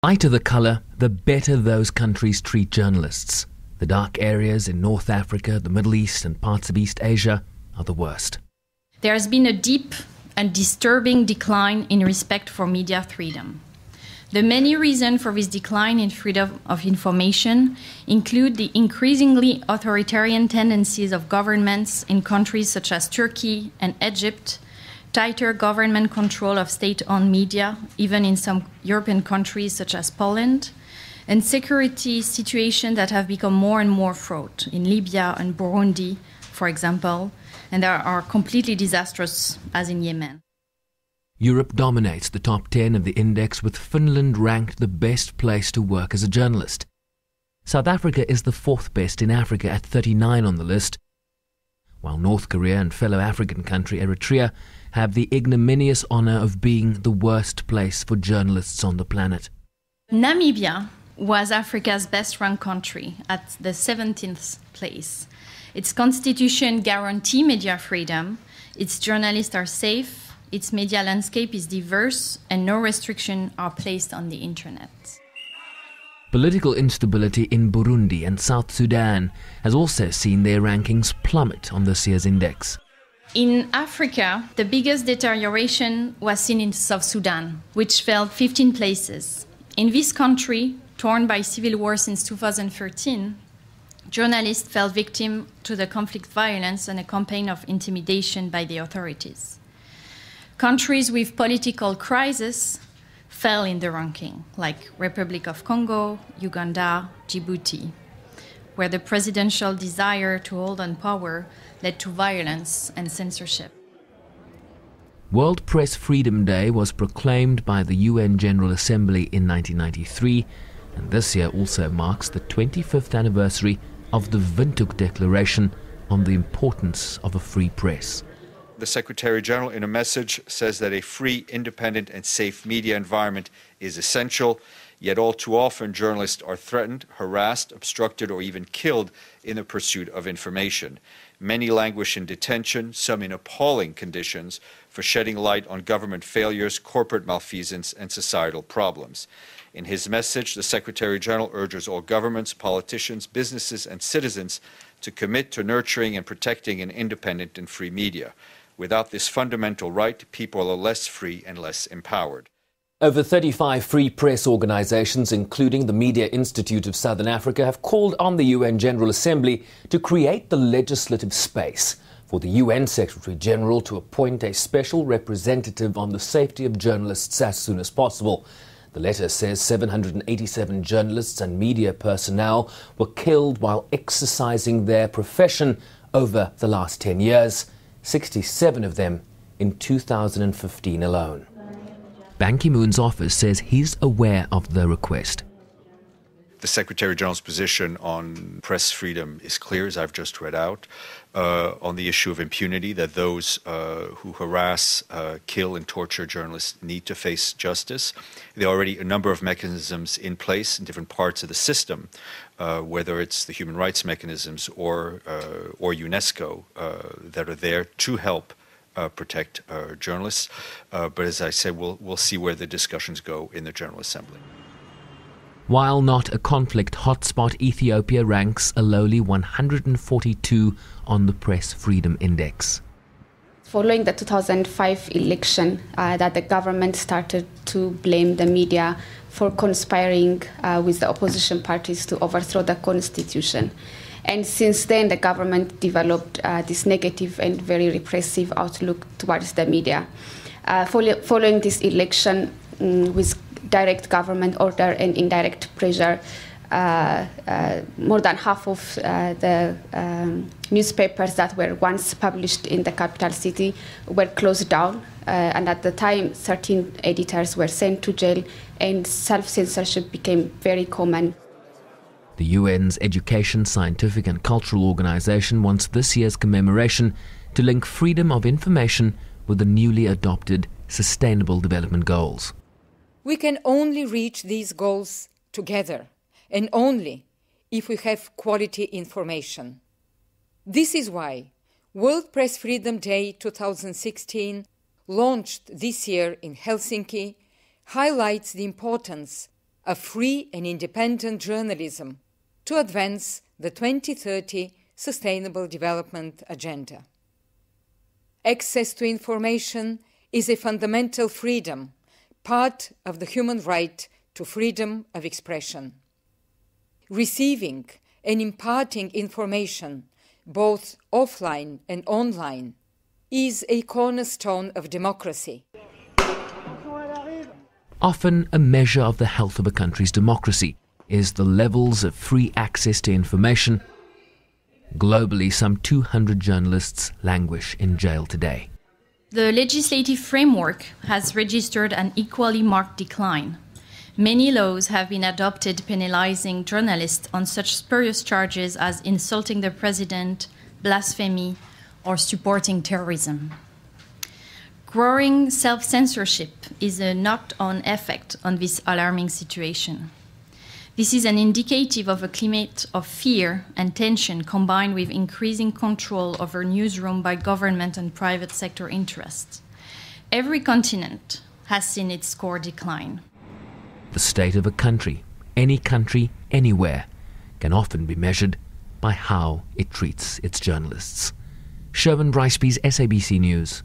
Lighter the colour, the better those countries treat journalists. The dark areas in North Africa, the Middle East and parts of East Asia are the worst. There has been a deep and disturbing decline in respect for media freedom. The many reasons for this decline in freedom of information include the increasingly authoritarian tendencies of governments in countries such as Turkey and Egypt, tighter government control of state-owned media, even in some European countries such as Poland, and security situations that have become more and more fraught in Libya and Burundi, for example, and that are completely disastrous, as in Yemen. Europe dominates the top 10 of the index, with Finland ranked the best place to work as a journalist. South Africa is the fourth best in Africa at 39 on the list, while North Korea and fellow African country Eritrea have the ignominious honour of being the worst place for journalists on the planet. Namibia was Africa's best-ranked country at the 17th place. Its constitution guarantees media freedom, its journalists are safe, its media landscape is diverse, and no restrictions are placed on the internet. Political instability in Burundi and South Sudan has also seen their rankings plummet on this year's index. In Africa, the biggest deterioration was seen in South Sudan, which fell 15 places. In this country, torn by civil war since 2013, journalists fell victim to the conflict violence and a campaign of intimidation by the authorities. Countries with political crisis fell in the ranking, like Republic of Congo, Uganda, Djibouti, where the presidential desire to hold on power led to violence and censorship. World Press Freedom Day was proclaimed by the UN General Assembly in 1993, and this year also marks the 25th anniversary of the Windhoek Declaration on the importance of a free press. The Secretary-General, in a message, says that a free, independent and safe media environment is essential, yet all too often journalists are threatened, harassed, obstructed or even killed in the pursuit of information. Many languish in detention, some in appalling conditions, for shedding light on government failures, corporate malfeasance and societal problems. In his message, the Secretary-General urges all governments, politicians, businesses and citizens to commit to nurturing and protecting an independent and free media. Without this fundamental right, people are less free and less empowered. Over 35 free press organizations, including the Media Institute of Southern Africa, have called on the UN General Assembly to create the legislative space for the UN Secretary-General to appoint a special representative on the safety of journalists as soon as possible. The letter says 787 journalists and media personnel were killed while exercising their profession over the last 10 years, 67 of them in 2015 alone. Ban Ki-moon's office says he's aware of the request. The Secretary-General's position on press freedom is clear, as I've just read out, on the issue of impunity, that those who harass, kill and torture journalists need to face justice. There are already a number of mechanisms in place in different parts of the system, whether it's the human rights mechanisms or UNESCO, that are there to help protect journalists. But as I said, we'll see where the discussions go in the General Assembly. While not a conflict hotspot, Ethiopia ranks a lowly 142 on the Press Freedom Index. Following the 2005 election, that the government started to blame the media for conspiring with the opposition parties to overthrow the constitution. And since then, the government developed this negative and very repressive outlook towards the media. Following this election, with direct government order and indirect pressure, more than half of the newspapers that were once published in the capital city were closed down. And at the time, 13 editors were sent to jail, and self-censorship became very common. The UN's Education, Scientific and Cultural Organization wants this year's commemoration to link freedom of information with the newly adopted Sustainable Development Goals. We can only reach these goals together, and only if we have quality information. This is why World Press Freedom Day 2016, launched this year in Helsinki, highlights the importance of free and independent journalism to advance the 2030 Sustainable Development Agenda. Access to information is a fundamental freedom, part of the human right to freedom of expression. Receiving and imparting information, both offline and online, is a cornerstone of democracy. Often a measure of the health of a country's democracy is the levels of free access to information. Globally, some 200 journalists languish in jail today. The legislative framework has registered an equally marked decline. Many laws have been adopted penalizing journalists on such spurious charges as insulting the president, blasphemy, or supporting terrorism. Growing self-censorship is a knock-on effect on this alarming situation. This is an indicative of a climate of fear and tension combined with increasing control over newsroom by government and private sector interests. Every continent has seen its score decline. The state of a country, any country, anywhere, can often be measured by how it treats its journalists. Sherwin Bryce-Pease, SABC News.